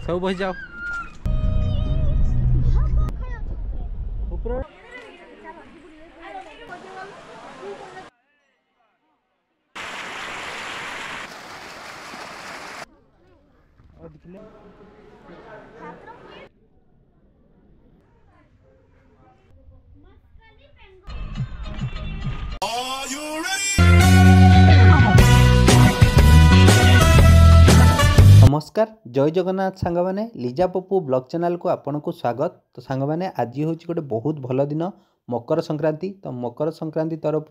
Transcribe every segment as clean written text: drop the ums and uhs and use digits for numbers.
सब बस जाओ ऊपर नमस्कार जय जगन्नाथ सांग मैंने लिजा पप्पू ब्लॉग चैनल को आपन को स्वागत। तो सांग मैंने आज हूँ गोटे बहुत भल दिन मकर संक्रांति। तो मकर संक्रांति तरफ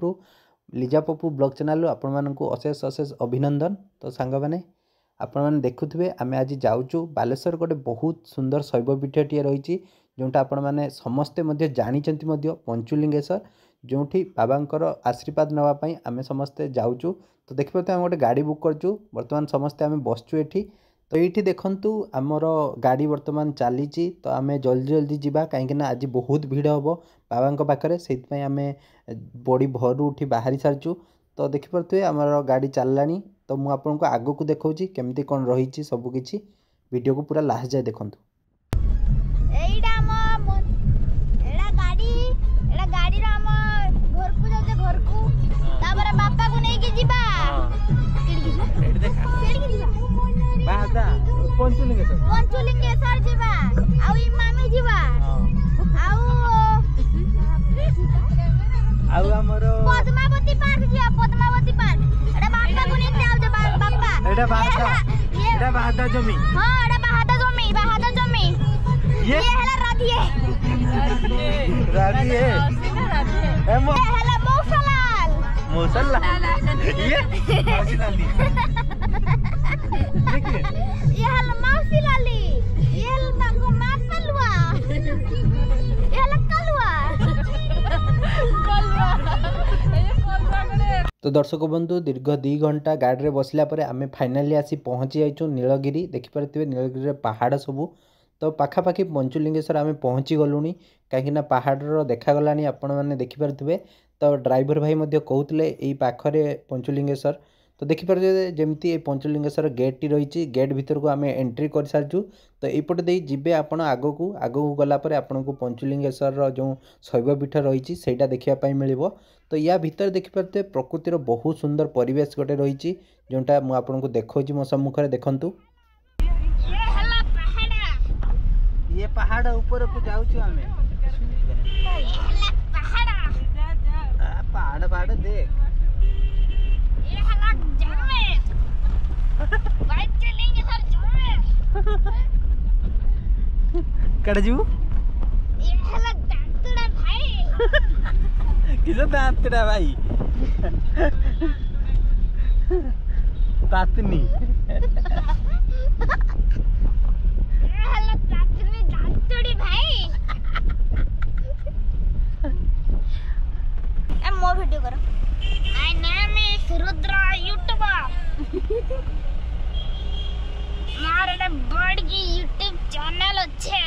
लिजा पप्पू ब्लॉग चैनल आपण मानक अशेष अशेष अभिनंदन। तो सांग मैंने आपण मैंने देखुवे आम आज जाऊँ बालेश्वर गोटे बहुत सुंदर शैवपीठटीए रही जोटा आपण मैंने समस्ते जानते पंचुलिंगेश्वर जो बाबांकर आशीर्वाद नापी आम समस्ते जाऊँ। तो देखिए आम गोटे गाड़ी बुक करूँ बर्तमान समस्ते आम बसचु एठी। तो ये देखु आमर गाड़ी बर्तमान चली तो आम जल्दी जल्दी जावा कहीं आज बहुत भीड़ हम बाबा पाखे से आम बड़ी भोर उठी बाहरी सारी। तो देखिपे आमर गाड़ी चललानी। तो मुझे आपको आग को देखा केमती कौन रही सबकि वीडियो को पूरा लास्ट जाए देखूँ। पंचुलिंगेश्वर जीवा आउ इमामी जीवा आउ हमरो पद्मावती पार्क जीवा पद्मावती पार्क एटा बापा को नेते आउ जे बापा एटा बाहादा जमी। हां एटा बाहादा जमी ये हला राधिए ए मो हला मौसलाल ये मौसी लाली ये हला मौसी लाली ये हला को मापलवा ये हला कलवा तो दर्शक बंधु दीर्घ 2 घंटा गाड़ी में बसला आम फाइनाली आसी पहुँची जाइछू नीलगिरी। देखिपारे नीलगिरी पहाड़ सबू। तो पाखापाखि पंचुलिंगेश्वर आम पहुँची गलुनी कहीं पहाड़ देखागला आपण मैंने देखिपारे। तो ड्राइवर भाई कहते यही पाखरे पंचुलिंगेश्वर। तो देखिपारे जमती पंचुलिंगेश्वर गेट टी रही गेट भीतर को आम एंट्री कर सारी। तो यपटे दे जीवे आपण आग को गलापर आपन को पंचुलिंगेश्वर जो शैवपीठ रही सेटा देखापी मिल। तो या भीतर देखिपारे प्रकृतिर बहुत सुंदर परिवेश गोटे रही जोटा मुझे देखा मो सम्मुखें देखु। ये पहाड़ ऊपर को जाऊँ आम पहाड़ पहाड़ देख कड़ जू किलो दांतड़ा भाई तातनी मो वीडियो करो my name is Rudra YouTuber मारे बड़ की यूट्यूब चैनल अच्छे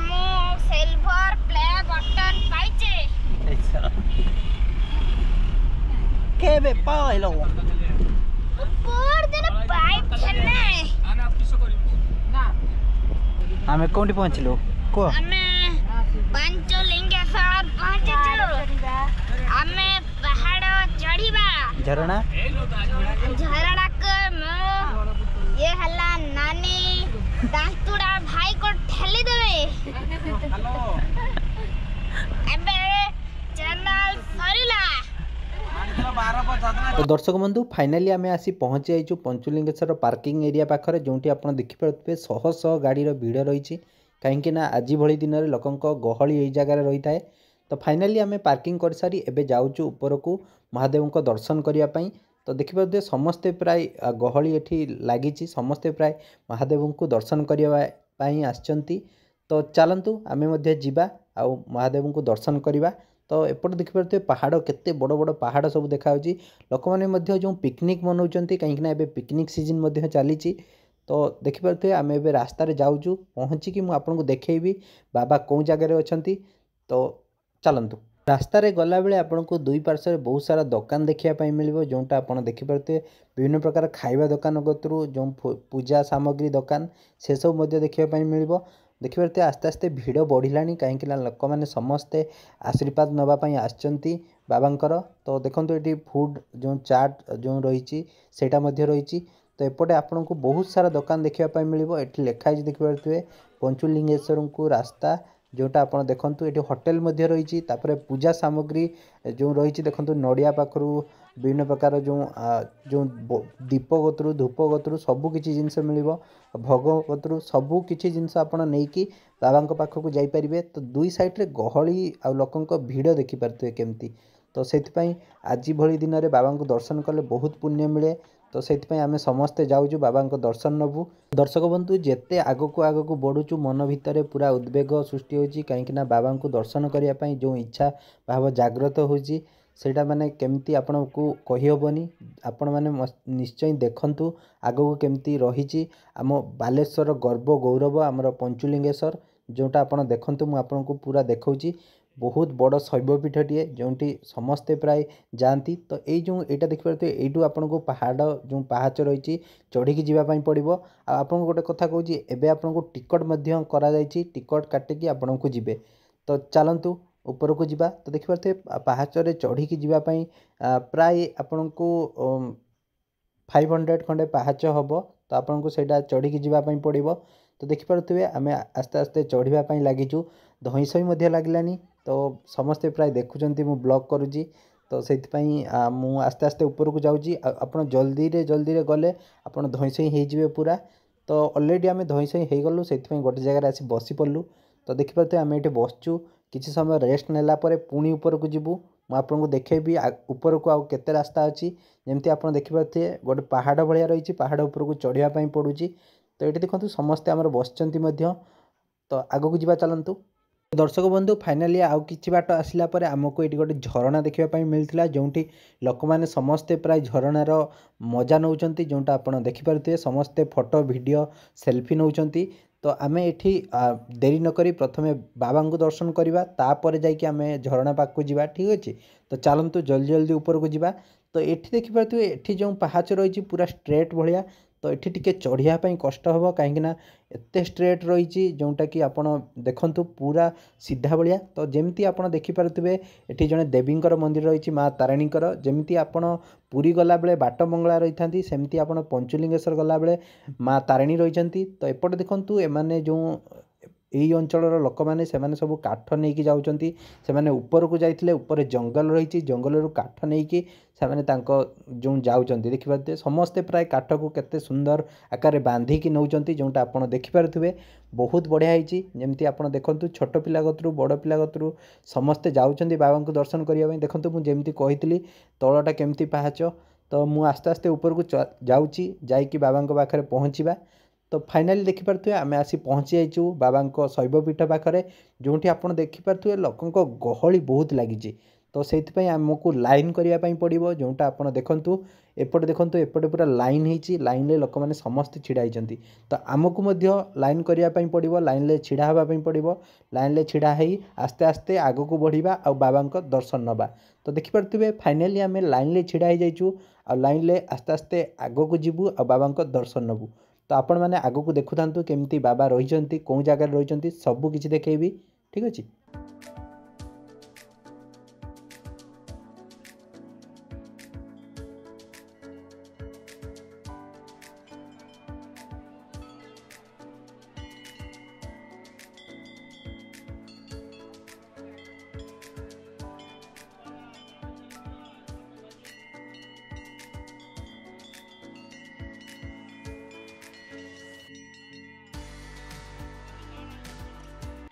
मो सिल्वर प्ले बटन पाइचे अच्छा के बे पाइलो ऊपर दिन पाइप छने आना किसो करिबो ना हमें कोंटी पहुंचलो को हमें पंचलिंगेश्वर पहुंचलो हमें पहाड़ चढ़ीबा झरना झरना के ये हल्ला नानी दांतुड़ा भाई को ठेली देवे एबे चैनल सरीला। तो दर्शक बंधु फाइनाली आम आसी पहुँची जाइछू पंचुलिंगेश्वर पार्किंग एरिया पाखरे जोटी आपन देखिपारे शह शह गाड़ी भीड़ रही कहीं आज भली दिन में लोकों गहली यही जगार रही है। तो फाइनाली आम पार्किंग कर सारी एबे जाऊँ ऊपर को महादेव को दर्शन करने। तो देखिए समस्ते प्राय गहली एठी लगी समस्ते प्राय महादेव को दर्शन करने आसचंती। तो चलतु आम जा महादेव को दर्शन करवा। तो एपटे देखिए पहाड़ केते बड़ बड़ पहाड़ सब देखा लोक मैंने जो पिकनिक मनाउछंती कहीं पिकनिक सीजन चली। तो देखिए आम ए रास्तार जाऊँ पहुँचिकी मुझे आपको देखी बाबा कौ जगार अच्छा। तो चलतु। ରାସ୍ତାରେ ଗଲାବେଳେ ଆପଣଙ୍କୁ ଦୁଇ ପାର୍ଶ୍ୱରେ ବହୁତ ସାରା ଦୋକାନ ଦେଖିବା ପାଇଁ ମିଳିବ, ଯେଉଁଟା ଆପଣ ଦେଖିପାରୁଥିବେ। ବିଭିନ୍ନ ପ୍ରକାର ଖାଇବା ଦୋକାନ କତରୁ ଯେଉଁ ପୂଜା ସାମଗ୍ରୀ ଦୋକାନ ସେସବୁ ମଧ୍ୟ ଦେଖିବା ପାଇଁ ମିଳିବ। ଦେଖିପାରୁଥିବେ ଆସ୍ତେ ଆସ୍ତେ ଭିଡ଼ ବଢ଼ିଲାଣି, କାହିଁକିନା ଲୋକମାନେ ସମସ୍ତେ ଆଶୀର୍ବାଦ ନେବା ପାଇଁ ଆସିଛନ୍ତି ବାବାଙ୍କର। ତ ଦେଖନ୍ତୁ ଏଠି ଫୁଡ଼୍ ଯେଉଁ ଚାଟ୍ ଯେଉଁ ରହିଛି ସେଇଟା ମଧ୍ୟ ରହିଛି। ତ ଏପଟେ ଆପଣଙ୍କୁ ବହୁତ ସାରା ଦୋକାନ ଦେଖିବା ପାଇଁ ମିଳିବ। ଏଠି ଲେଖା ହେଇଛି ଦେଖିପାରୁଥିବେ ପଞ୍ଚୁଲିଙ୍ଗେଶ୍ୱରଙ୍କୁ ରାସ୍ତା, ଯେଉଁଟା ଆପଣ ଦେଖନ୍ତୁ। ଏଠି ହୋଟେଲ ମଧ୍ୟ ରହିଛି। ତାପରେ ପୂଜା ସାମଗ୍ରୀ ଯେଉଁ ରହିଛି ଦେଖନ୍ତୁ, ନଡ଼ିଆ ପାଖରୁ ବିଭିନ୍ନ ପ୍ରକାର ଯେଉଁ ଦୀପ କତରୁ ଧୂପ କତରୁ ସବୁ କିଛି ଜିନିଷ ମିଳିବ। ଭୋଗ କତରୁ ସବୁ କିଛି ଜିନିଷ ଆପଣ ନେଇକି ବାବାଙ୍କ ପାଖକୁ ଯାଇପାରିବେ। ତ ଦୁଇ ସାଇଡ଼୍ରେ ଗହଳି ଆଉ ଲୋକଙ୍କ ଭିଡ଼ ଦେଖିପାରୁଥିବେ କେମିତି। ତ ସେଥିପାଇଁ ଆଜି ଭଳି ଦିନରେ ବାବାଙ୍କୁ ଦର୍ଶନ କଲେ ବହୁତ ପୁଣ୍ୟ ମିଳେ। ତ ସେଥିପାଇଁ ଆମେ ସମସ୍ତେ ଯାଉଛୁ ବାବାଙ୍କ ଦର୍ଶନ ନେବୁ। ଦର୍ଶକ ବନ୍ଧୁ, ଯେତେ ଆଗକୁ ଆଗକୁ ବଢ଼ୁଛୁ ମନ ଭିତରେ ପୁରା ଉଦ୍ବେଗ ସୃଷ୍ଟି ହେଉଛି, କାହିଁକିନା ବାବାଙ୍କୁ ଦର୍ଶନ କରିବା ପାଇଁ ଯେଉଁ ଇଚ୍ଛା ଭାବ ଜାଗ୍ରତ ହେଉଛି ସେଇଟା ମାନେ କେମିତି ଆପଣଙ୍କୁ କହିହେବନି। ଆପଣମାନେ ନିଶ୍ଚୟ ଦେଖନ୍ତୁ ଆଗକୁ କେମିତି ରହିଛି ଆମ ବାଲେଶ୍ୱର ଗର୍ବ ଗୌରବ ଆମର ପଞ୍ଚୁଲିଙ୍ଗେଶ୍ୱର, ଯେଉଁଟା ଆପଣ ଦେଖନ୍ତୁ। ମୁଁ ଆପଣଙ୍କୁ ପୁରା ଦେଖାଉଛି। ବହୁତ ବଡ଼ ଶୈବପୀଠଟିଏ ଯେଉଁଠି ସମସ୍ତେ ପ୍ରାୟ ଯାଆନ୍ତି। ତ ଏଇଟା ଦେଖିପାରୁଥିବେ, ଏଇଠୁ ଆପଣଙ୍କୁ ପାହାଡ଼ ଯେଉଁ ପାହାଚ ରହିଛି ଚଢ଼ିକି ଯିବା ପାଇଁ ପଡ଼ିବ। ଆଉ ଆପଣଙ୍କୁ ଗୋଟେ କଥା କହୁଛି, ଏବେ ଆପଣଙ୍କୁ ଟିକଟ ମଧ୍ୟ କରାଯାଇଛି। ଟିକଟ କାଟିକି ଆପଣଙ୍କୁ ଯିବେ। ତ ଚାଲନ୍ତୁ ଉପରକୁ ଯିବା। ତ ଦେଖିପାରୁଥିବେ ପାହାଚରେ ଚଢ଼ିକି ଯିବା ପାଇଁ ପ୍ରାୟ ଆପଣଙ୍କୁ 500 ଖଣ୍ଡେ ପାହାଚ ହେବ। ତ ଆପଣଙ୍କୁ ସେଇଟା ଚଢ଼ିକି ଯିବା ପାଇଁ ପଡ଼ିବ। ତ ଦେଖିପାରୁଥିବେ ଆମେ ଆସ୍ତେ ଆସ୍ତେ ଚଢ଼ିବା ପାଇଁ ଲାଗିଛୁ। ଧଇଁସଇଁ ମଧ୍ୟ ଲାଗିଲାନି। ତ ସମସ୍ତେ ପ୍ରାୟ ଦେଖୁଛନ୍ତି ମୁଁ ବ୍ଲଗ୍ କରୁଛି। ତ ସେଥିପାଇଁ ମୁଁ ଆସ୍ତେ ଆସ୍ତେ ଉପରକୁ ଯାଉଛି। ଆପଣ ଜଲ୍ଦିରେ ଗଲେ ଆପଣ ଧଇଁସଇଁ ହେଇଯିବେ ପୁରା। ତ ଅଲରେଡ଼ି ଆମେ ଧଇଁସଇଁ ହେଇଗଲୁ, ସେଥିପାଇଁ ଗୋଟେ ଜାଗାରେ ଆସି ବସି ପଡ଼ିଲୁ। ତ ଦେଖିପାରୁଥିବେ ଆମେ ଏଠି ବସିଛୁ। କିଛି ସମୟ ରେଷ୍ଟ ନେଲା ପରେ ପୁଣି ଉପରକୁ ଯିବୁ। ମୁଁ ଆପଣଙ୍କୁ ଦେଖେଇବି ଉପରକୁ ଆଉ କେତେ ରାସ୍ତା ଅଛି। ଯେମିତି ଆପଣ ଦେଖିପାରୁଥିବେ ଗୋଟେ ପାହାଡ଼ ଭଳିଆ ରହିଛି, ପାହାଡ଼ ଉପରକୁ ଚଢ଼ିବା ପାଇଁ ପଡ଼ୁଛି। ତ ଏଠି ଦେଖନ୍ତୁ ସମସ୍ତେ ଆମର ବସିଛନ୍ତି ମଧ୍ୟ। ତ ଆଗକୁ ଯିବା ଚାଲନ୍ତୁ। ଦର୍ଶକ ବନ୍ଧୁ, ଫାଇନାଲି ଆଉ କିଛି ବାଟ ଆସିଲା ପରେ ଆମକୁ ଏଠି ଗୋଟେ ଝରଣା ଦେଖିବା ପାଇଁ ମିଳିଥିଲା, ଯେଉଁଠି ଲୋକମାନେ ସମସ୍ତେ ପ୍ରାୟ ଝରଣାର ମଜା ନେଉଛନ୍ତି, ଯେଉଁଟା ଆପଣ ଦେଖିପାରୁଥିବେ। ସମସ୍ତେ ଫଟୋ ଭିଡ଼ିଓ ସେଲ୍ଫି ନେଉଛନ୍ତି। ତ ଆମେ ଏଠି ଡେରି ନକରି ପ୍ରଥମେ ବାବାଙ୍କୁ ଦର୍ଶନ କରିବା, ତାପରେ ଯାଇକି ଆମେ ଝରଣା ପାଖକୁ ଯିବା। ଠିକ୍ ଅଛି। ତ ଚାଲନ୍ତୁ ଜଲ୍ଦି ଉପରକୁ ଯିବା। ତ ଏଠି ଦେଖିପାରୁଥିବେ ଏଠି ଯେଉଁ ପାହାଚ ରହିଛି ପୁରା ଷ୍ଟ୍ରେଟ୍ ଭଳିଆ। ତ ଏଠି ଟିକେ ଚଢ଼ିବା ପାଇଁ କଷ୍ଟ ହେବ, କାହିଁକିନା ଏତେ ଷ୍ଟ୍ରେଟ୍ ରହିଛି, ଯେଉଁଟାକି ଆପଣ ଦେଖନ୍ତୁ ପୁରା ସିଧା ଭଳିଆ। ତ ଯେମିତି ଆପଣ ଦେଖିପାରୁଥିବେ ଏଠି ଜଣେ ଦେବୀଙ୍କର ମନ୍ଦିର ରହିଛି, ମା ତାରିଣୀଙ୍କର। ଯେମିତି ଆପଣ ପୁରୀ ଗଲାବେଳେ ବାଟ ମଙ୍ଗଳା ରହିଥାନ୍ତି, ସେମିତି ଆପଣ ପଞ୍ଚୁଲିଙ୍ଗେଶ୍ୱର ଗଲାବେଳେ ମା ତାରିଣୀ ରହିଛନ୍ତି। ତ ଏପଟେ ଦେଖନ୍ତୁ ଏମାନେ ଯେଉଁ ଏଇ ଅଞ୍ଚଳର ଲୋକମାନେ ସେମାନେ ସବୁ କାଠ ନେଇକି ଯାଉଛନ୍ତି। ସେମାନେ ଉପରକୁ ଯାଇଥିଲେ, ଉପରେ ଜଙ୍ଗଲ ରହିଛି, ଜଙ୍ଗଲରୁ କାଠ ନେଇକି ସେମାନେ ତାଙ୍କ ଯେଉଁ ଯାଉଛନ୍ତି। ଦେଖିପାରୁଥିବେ ସମସ୍ତେ ପ୍ରାୟ କାଠକୁ କେତେ ସୁନ୍ଦର ଆକାରରେ ବାନ୍ଧିକି ନେଉଛନ୍ତି, ଯେଉଁଟା ଆପଣ ଦେଖିପାରୁଥିବେ। ବହୁତ ବଢ଼ିଆ ହେଇଛି। ଯେମିତି ଆପଣ ଦେଖନ୍ତୁ ଛୋଟ ପିଲା କତରୁ ବଡ଼ ପିଲା କତରୁ ସମସ୍ତେ ଯାଉଛନ୍ତି ବାବାଙ୍କୁ ଦର୍ଶନ କରିବା ପାଇଁ। ଦେଖନ୍ତୁ ମୁଁ ଯେମିତି କହିଥିଲି ତଳଟା କେମିତି ପାହାଚ। ତ ମୁଁ ଆସ୍ତେ ଆସ୍ତେ ଉପରକୁ ଯାଉଛି, ଯାଇକି ବାବାଙ୍କ ପାଖରେ ପହଞ୍ଚିବା। ତ ଫାଇନାଲି ଦେଖିପାରୁଥିବେ ଆମେ ଆସି ପହଞ୍ଚି ଯାଇଛୁ ବାବାଙ୍କ ଶୈବପୀଠ ପାଖରେ, ଯେଉଁଠି ଆପଣ ଦେଖିପାରୁଥିବେ ଲୋକଙ୍କ ଗହଳି ବହୁତ ଲାଗିଛି। ତ ସେଇଥିପାଇଁ ଆମକୁ ଲାଇନ୍ କରିବା ପାଇଁ ପଡ଼ିବ, ଯେଉଁଟା ଆପଣ ଦେଖନ୍ତୁ। ଏପଟେ ପୁରା ଲାଇନ୍ ହେଇଛି। ଲାଇନ୍ରେ ଲୋକମାନେ ସମସ୍ତେ ଛିଡ଼ା ହେଇଛନ୍ତି। ତ ଆମକୁ ମଧ୍ୟ ଲାଇନ୍ କରିବା ପାଇଁ ପଡ଼ିବ, ଲାଇନ୍ରେ ଛିଡ଼ା ହେବା ପାଇଁ ପଡ଼ିବ। ଲାଇନ୍ରେ ଛିଡ଼ା ହେଇ ଆସ୍ତେ ଆସ୍ତେ ଆଗକୁ ବଢ଼ିବା ଆଉ ବାବାଙ୍କ ଦର୍ଶନ ନେବା। ତ ଦେଖିପାରୁଥିବେ ଫାଇନାଲି ଆମେ ଲାଇନ୍ରେ ଛିଡ଼ା ହେଇଯାଇଛୁ। ଆଉ ଲାଇନ୍ରେ ଆସ୍ତେ ଆସ୍ତେ ଆଗକୁ ଯିବୁ ଆଉ ବାବାଙ୍କ ଦର୍ଶନ ନେବୁ। ତ ଆପଣମାନେ ଆଗକୁ ଦେଖୁଥାନ୍ତୁ କେମିତି ବାବା ରହିଛନ୍ତି, କେଉଁ ଜାଗାରେ ରହିଛନ୍ତି, ସବୁ କିଛି ଦେଖେଇବି। ଠିକ୍ ଅଛି।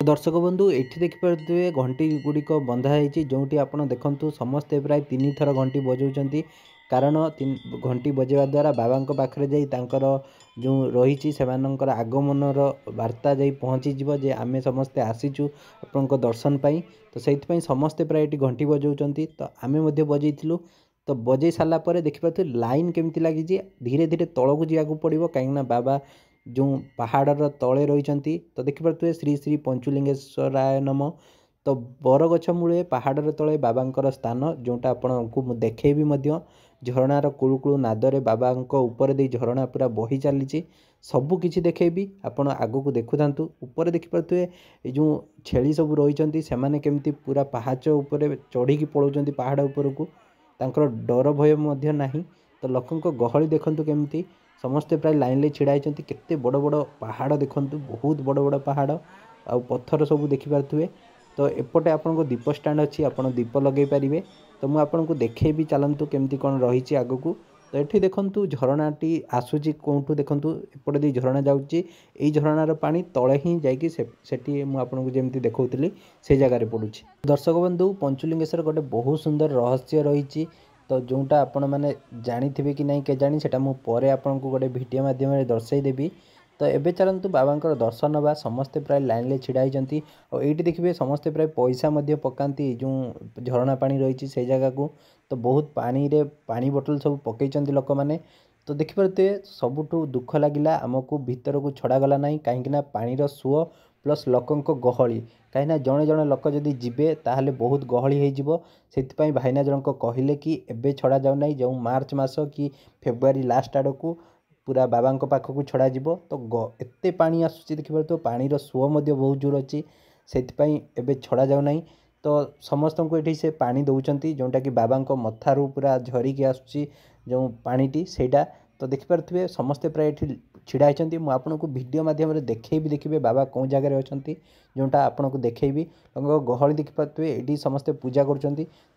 ଦର୍ଶକ ବନ୍ଧୁ, ଏଠି ଦେଖିପାରୁଥିବେ ଘଣ୍ଟି ଗୁଡ଼ିକ ବନ୍ଧା ହେଇଛି, ଯେଉଁଠି ଆପଣ ଦେଖନ୍ତୁ ସମସ୍ତେ ପ୍ରାୟ 3 ଥର ଘଣ୍ଟି ବଜାଉଛନ୍ତି। କାରଣ ଘଣ୍ଟି ବଜାଇବା ଦ୍ୱାରା ବାବାଙ୍କ ପାଖରେ ଯାଇ ତାଙ୍କର ଯେଉଁ ରହିଛି ସେମାନଙ୍କର ଆଗମନର ବାର୍ତ୍ତା ଯାଇ ପହଞ୍ଚିଯିବ ଯେ ଆମେ ସମସ୍ତେ ଆସିଛୁ ଆପଣଙ୍କ ଦର୍ଶନ ପାଇଁ। ତ ସେଇଥିପାଇଁ ସମସ୍ତେ ପ୍ରାୟ ଏଠି ଘଣ୍ଟି ବଜାଉଛନ୍ତି। ତ ଆମେ ମଧ୍ୟ ବଜାଇଥିଲୁ। ତ ବଜାଇ ସାରିଲା ପରେ ଦେଖିପାରୁଥିବେ ଲାଇନ୍ କେମିତି ଲାଗିଛି। ଧୀରେ ଧୀରେ ତଳକୁ ଯିବାକୁ ପଡ଼ିବ, କାହିଁକିନା ବାବା ଯେଉଁ ପାହାଡ଼ର ତଳେ ରହିଛନ୍ତି। ତ ଦେଖିପାରୁଥିବେ ଶ୍ରୀ ଶ୍ରୀ ପଞ୍ଚୁଲିଙ୍ଗେଶ୍ୱରାୟ ନମ। तो बरगछ मूले पहाड़ तले बाबांकर स्थान जोटा आपको देखेबी झरणार कुळुकुळु नादरे बाबा ऊपर दे झरणा पूरा बही चली सबू किछि देखैबी आपण आगो को देखु थांतु ऊपर देखि पारथुए ए जो छेली सब रही से माने केमती पूरा पहाच ऊपर चढ़ी की पळौचंती पहाड़ ऊपर को तांकर डर भय मध्य नाही। तो लोकंक गहली देखंतु केमती समस्ते प्राय लाइन ले छिड़ा होइचंती केते बड़ बड़ पहाड़ देखंतु बहुत बड़ बड़ पहाड़ आ पत्थर सब देखि पारथुए। तो एपटे आपनको दीप स्टैंड अच्छी आपन दीप लगे पारे। तो मुझे आपको देखेबी चलतु केमती कौन रही आग को। तो ये देखु झरनाटी आसूची कौटू देखु एपटे दी झरणा जाऊँगी यही झरणार पानी तले ही जाकि मुझे जमी देखी से जगार पड़ूँ। दर्शक बंधु पंचुलिंगेश्वर गोटे बहुत सुंदर रहस्य रही। तो जोटा आपण मैंने जानी कि नहीं के जानी सेटा मु परे आपको गोटे वीडियो माध्यम दर्शाईदेवी। तो एबे चलतु बाबांकर दर्शन बा समस्ते प्राय लाइन ले छिड़ा होती और ये देखिए समस्ते प्राय पैसा पकाती जो झरणा पानी रही से जगह को। तो बहुत पानी रे पानी बोतल सब पकई लोक मैंने। तो देखिपे सबुठू दुख लगिला आमको भीतर को छड़ागला ना कहीं पानीर सुओ प्लस लोकों गहली कहीं जड़े जड़े लोक जदि जीवे ताहले बहुत गहली से भाईना जनक कहले कि एबे छड़ा जाऊ ना जो मार्च मास कि फेब्रुआरी लास्ट आड़ को पूरा बाबा पाखक छड़ा जीव। तो एते पानी आसूँ देखिए तो पानीर सुओ बहुत जोर अच्छी से छड़ा जाऊ ना। तो समस्त को ये से पानी दौरान जोटा कि बाबा मथारू पूरा झरिकी आसूँ जो पानीटी सेटा। तो देखिपे समस्ते प्राय ये छिड़ा होती मुझे आपको वीडियो माध्यम देखी देखिए बाबा कौन जगह अच्छा जोटा आपको देखी गहली देखिपे ये समस्ते पूजा कर।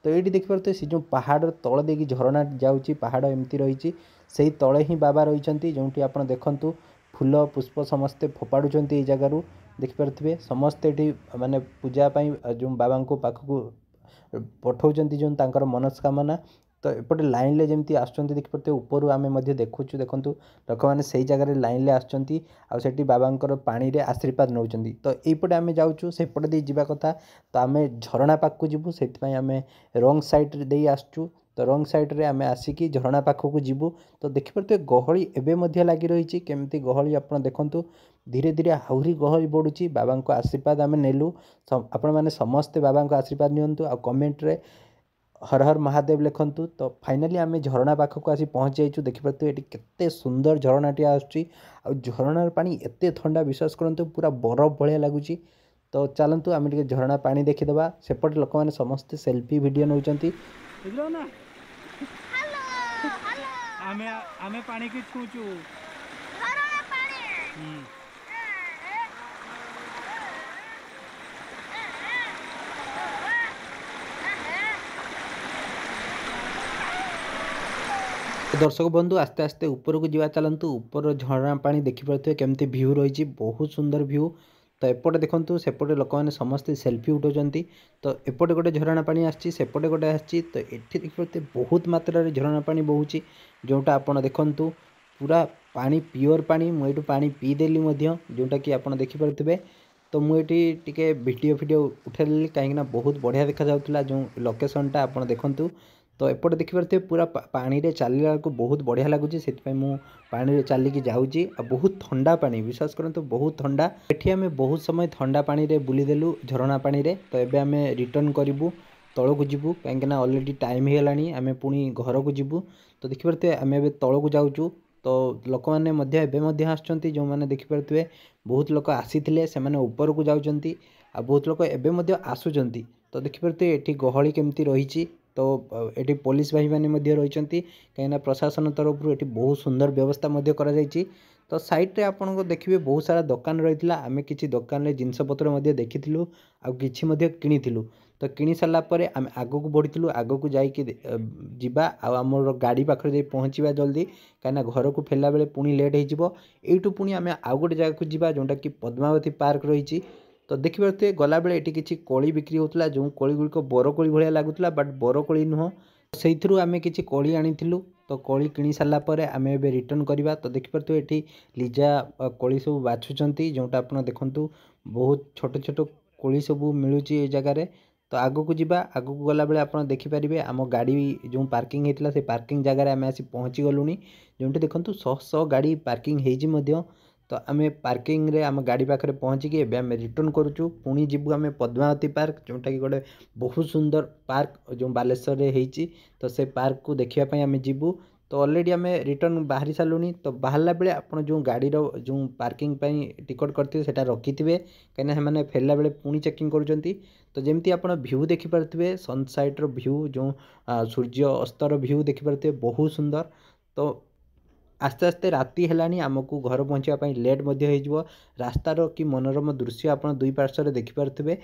तो ये देखिपे से जो पहाड़ तल देकी झरणा जाऊँगी पहाड़ एमती रही से तले ही बाबा रही जोटी आप देखु फूल पुष्प समस्ते फोपाड़ुं ये जगार देखिपे समस्ते ये माने पूजापाई जो बाबा पाखक पठाऊँ जो तांकर मनस्कामना। तो एपटे लाइन ले जमी आसुँच देखिपे ऊपर आम देखु देखूँ लोक मैंने से जगह लाइन ले आसुँच बाबांकर पानी रे आशीर्वाद नौ। तो यपटे आम जाऊँ सेपटे दे जावा कथा। तो आम झरणा पाखक जीवु से आम रंग साइड दे आसचु। तो रंग साइड रे आम आसिकी झरणा पाखक जीवु। तो देखिपे गहली एवं लगी रही केमती गहली आप देखु धीरे धीरे आहरी गहली बढ़ुची बाबा आशीर्वाद आम नेलु। आपण मैंने समस्ते बाबा आशीर्वाद नियंतु आ कमेंट रे हर हर महादेव लिखंतु। तो फाइनाली आम झरणा पाखक आसी पहुँच जाइछु देखिपे ये केते सुंदर झरणाटी आसुची आ झरणार पानी एते ठंडा विश्वास करंतु पूरा बरफ भलिया लागुची। तो चलतु आम टे झरणा पानी देखीदबा सेपटे लोक मैंने समस्ते सेल्फी वीडियो नौचंती ना आमे पानी की छूचू दर्शक बंधु आस्ते आस्ते ऊपर को जीवा चलतु ऊपर झरना पानी देखिपे केमती व्यू रही बहुत सुंदर व्यू। तो एपटे देखु सेपटे लोक मैंने समस्ते सेल्फी उठाउछंती। तो एपटे गोटे झरना पानी आछि सेपटे गोटे आछि। तो ये देखिए बहुत मात्रा झरना पानी बहुची जोटा आप देखु पूरा पानी प्योर पानी मुझे पानी पीदेली जोटा कि आप देखिपे। तो मुझे टे वीडियो वीडियो उठेली कहीं बहुत बढ़िया देखा जाउथला जो लोकेशनटा आप देखु। तो एपटे देखिपे पूरा पानी रे चलला को बहुत बढ़िया लगुच से पानी रे चलिकी जाऊँगी आ बहुत ठंडा पानी विश्वास करते बहुत ठंडा। एठी आम बहुत समय ठंडा पानी रे बुलीदेलु झरणा पानी रे। तो एबे आम रिटर्न करूँ तल को जीवु कहीं अलरेडी टाइम हो गलानी आम पुणी घर को जीवु। तो देखिपे आम ए तल को जाऊँ। तो लोक मैंने आसुँच जो मैंने देखिपे बहुत लोक आसी से ऊपर को जाऊँच आ बहुत लोक एवं आसुँच। तो देखिपे ये गहली केमती रही। तो ये पुलिस भाई मैंने रही कहीं प्रशासन तरफ ये बहुत सुंदर व्यवस्था करा जायछि। तो साइड रे आपन देखिए बहुत सारा दुकान रही आम किसी दुकान रे जिनपतर देखीलु आछि किणीलु। तो किणी सारा पर आम आग को बढ़ीलु आग को जावा आम गाड़ी पाखे जाई पहुँचवा जल्दी कहीं घर को फेरला बेले पुणी लेट हो पुणी आम आउ गोटे जगह को जीवा जोटा कि पद्मावती पार्क रही। तो देखिए गला बेले ये किसी कोली बिक्री होता जो कोली गुड़िक बरकोली भाया लगुला बट बरकोली नुह से आम किसी कोली आनीलु। तो कोली किणी सारापर आम ए रिटर्न करवा। तो देखिपे ये लिजा कोली सब बाछुंट जोटा आप देखु बहुत छोट छोट कोली सब मिलूँ ये जगार। तो आग को जीवा आग को गला बेले आप देखिपारे आम गाड़ी जो पार्किंग होता से पार्किंग जगार आम आसी पहुँची गलुनी जोटी देखु 100 गाड़ी पार्किंग हो। तो आम पार्किंग रे आम गाड़ी पाखे पहुँचिकी एवं आम रिटर्न करुचु पुणी जीवु आम पद्मावती पार्क जोटा कि गोटे बहुत सुंदर पार्क जो बालेश्वर रे होईची। तो से पार्क को देखापी आम जीवु। तो ऑलरेडी आम रिटर्न बाहरी सारूनी। तो बाहरला बेले आप जो गाड़ी जो पार्किंग टिकट करते सेटा रखिथे कहीं मैंने फेरला बेले पुणी चेकिंग करुँच। तो जमती आप भ्यू देखिपे सनसाइट रो भ्यू जो सूर्य अस्तर भ्यू देखिपे बहुत सुंदर। तो आस्ते आस्ते राति है आमको घर पहुँचापी लेट हो रास्तार कि मनोरम दृश्य आप दुई पार्श्व देखिपे।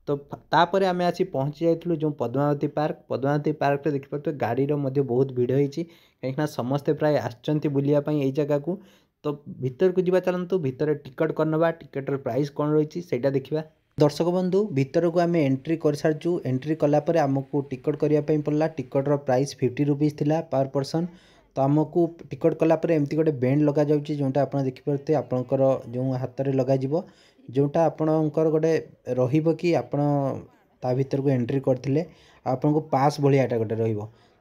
तो तापर आम आसी पहुँची जाइलु जो पद्मावती पार्क देखिपे गाड़ी बहुत भिड़ होती कहीं समस्ते प्राय आसछंती बुलियापी यही जगह को। तो भीतर को जीवा चलतु भीतर टिकट करनवा टिकटर प्राइस कौन रही है देखा। दर्शक बंधु भीतर को आम एंट्री कर सारचु। एंट्री कलापर आमको टिकट करने पड़ला। टिकटर प्राइस 50 रुपीज़ थिला पर पर्सन। तो आमको टिकट कलापर एमती गोटे बेंड लग जाऊँगी जोटा आप देखिपे आपंकर जो हाथ में लग जोटा आपणकर गोटे रही आपण ता भीतर को एंट्री करते आपको पास भाया गोटे रही।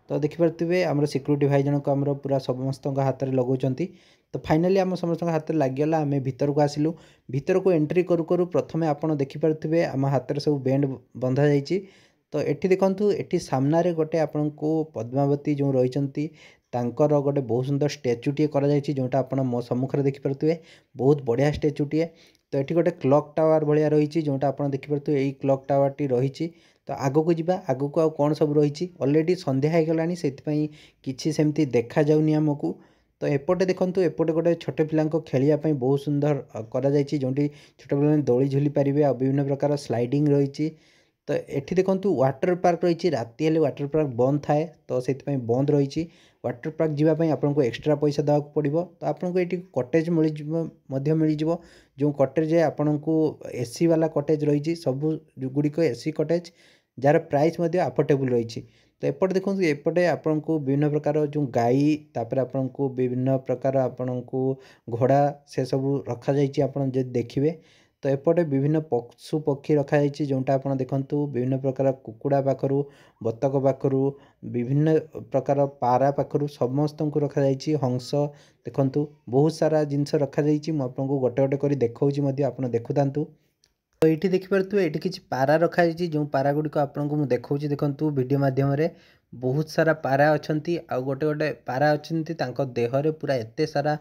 तो देखिपे आम सिक्यूरीटी भाई जनक आम पूरा समस्त हाथ में लगाउछंती। तो फाइनाली आम समस्त हाथ में लगिगला आम भीतर को आसिलु। भीतर को एंट्री करू करू प्रथमे आपड़ देखिपे आम हाथ में सब बेंड बंधा जाइए। तो एठी देखंतु एठी सामने गोटे आपन को पद्मावती जो रही तांकर गोटे बहुत सुंदर स्टैचूटे कर जोटा आप मो सम्मुखें देखिपे बहुत बढ़िया स्टैचूटे। तो ये गोटे क्लॉक टावर भाया रही जोटा आप देखिपे यही क्लॉक टावर टी रही। तो आगो को जीवा आगो को कौन सब रही ऑलरेडी संध्या हो गलानी से किसी सेमती देखा जाउनी आमको। तो एपटे देखंतु एपटे गोटे छोटे पिला खेलने बहुत सुंदर करा जोटी छोटे पिला दोली झुली पारे आ विभिन्न प्रकार स्लाइडिंग रही। तो एठी देखंतु वाटर पार्क रही राति हेले वाटर पार्क बंद थाए तो से बंद रही। वाटर पार्क जीवाई आपको एक्स्ट्रा पैसा देवा पड़ो। तो आपको ये कटेज मिल जो कटेज आपन को एसी वाला कटेज रही सब गुड़िक एसी कटेज जार प्राइस अफोर्डेबल रही। तो एपटे देखो एपटे आपन को विभिन्न प्रकार जो गाई तापर आपन को विभिन्न प्रकार आपन को घोड़ा से सब रखा जाइए आप देखिए। तो एपटे विभिन्न पशु पक्षी रखाई जोटा आप देखु विभिन्न प्रकार कुकुड़ा पाखु बतक पाखु विभिन्न प्रकार पारा पाखु समस्त को रखाई हंस देखु बहुत सारा जिनस रखाई। मुझे गोटे गोटे कर देखा आप देखुता। तो ये देखिपे ये किसी पारा रखाई जो पारा गुड़िक आपको देखा देखु वीडियो मध्यम बहुत सारा पारा अच्छा आ गोटे गोटे पारा अच्छा देहरे पूरा एत सारा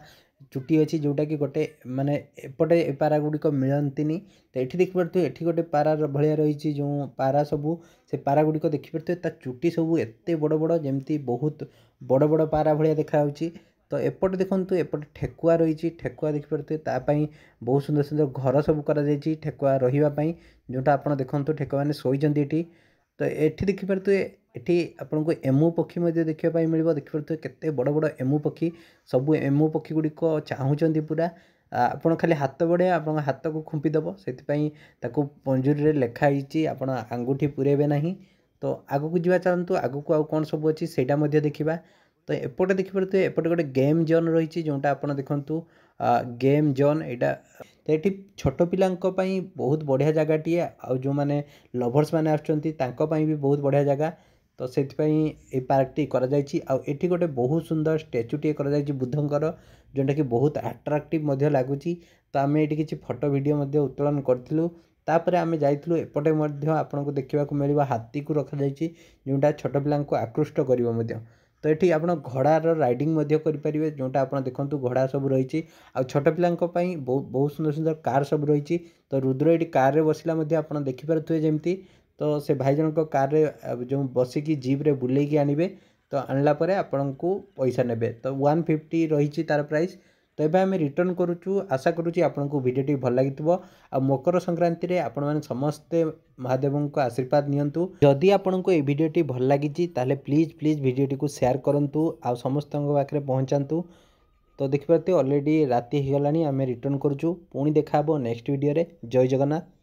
चुटी अच्छी जोटा कि गोटे माने एपटे पारा गुड़िक मिलती। तो ये देखिपे ये गोटे पारा भाया रही जो पारा सबू से पारा गुड़िक देखिपे चुटी सबू एत बड़ बड़ जमती बहुत बड़ बड़ पारा भाया देखा। तो एपटे देखंतु एपटे ठेकुआ रही ठेकुआ देखिपे तापाई बहुत सुंदर सुंदर घर सब कर ठेकुआ रही जोटा आप देखते ठेकुआ मैंने शोचती। तो ये देखिपे ये आपको एमु पक्षी देखापी मिल देखिपे केते बड़ बड़ एमु पक्षी सबू एमु पक्षी गुड़िक चाहूँगी पूरा आपड़ खाली हाथ बड़े आप हाथ को खुंपीदेव से पंजुरी लेखाई आप आंगुठी पुरेबे ना। तो आगू को जीवा चलतु आगू को कौन सब अच्छी सेटा देखा। तो एपटे देखिपे एपटे गोटे गेम जोन रही जोटा आप देखु गेम जोन यहाँ। तो ये छोट पिलांई बहुत बढ़िया जगहटीए आ जो मैंने लभर्स मैंने आसपाई भी बहुत बढ़िया जगह। तो से पार्कटी कर गोटे बहुत सुंदर स्टैचूटे कर बुद्धंकर जोटा कि बहुत अट्राक्टिव लगुच। तो आम ये किसी फोटो वीडियो उत्तोलन करूँ। तापर आम जाइलु एपटे आपको देखा मिल हाथी को रखा जोटा छोट पिला आकृष्ट कर। तो ये आप घोड़ार राइडिंग करेंगे जोटा आप देखो घोड़ा सब रही आ छोट पिला बहुत सुंदर सुंदर कार सब रही। तो रुद्र ये कार रे बसला आप देखिपे जमती। तो से भाई जनक कार रे जो बसिकी जीप्रे बुलेकी आनबे तो आणला परे आपन को पैसा नेबे। तो 150 रही तार प्राइस। तो ये आम रिटर्न करुचु आशा करुँची आपको वीडियोटी भल लगी आ मकर संक्रांति रे आपण मैंने समस्ते महादेव को आशीर्वाद नियंतु। जदि आपको ये वीडियोटी भल लगी ताले प्लीज प्लीज वीडियोटी को शेयर करंतु आ समस्त पाखे पहुँचातु। तो देखिपे ऑलरेडी राति हो गलानी आम रिटर्न करुचु पुणी देखा नेक्स्ट वीडियो रे। जय जगन्नाथ।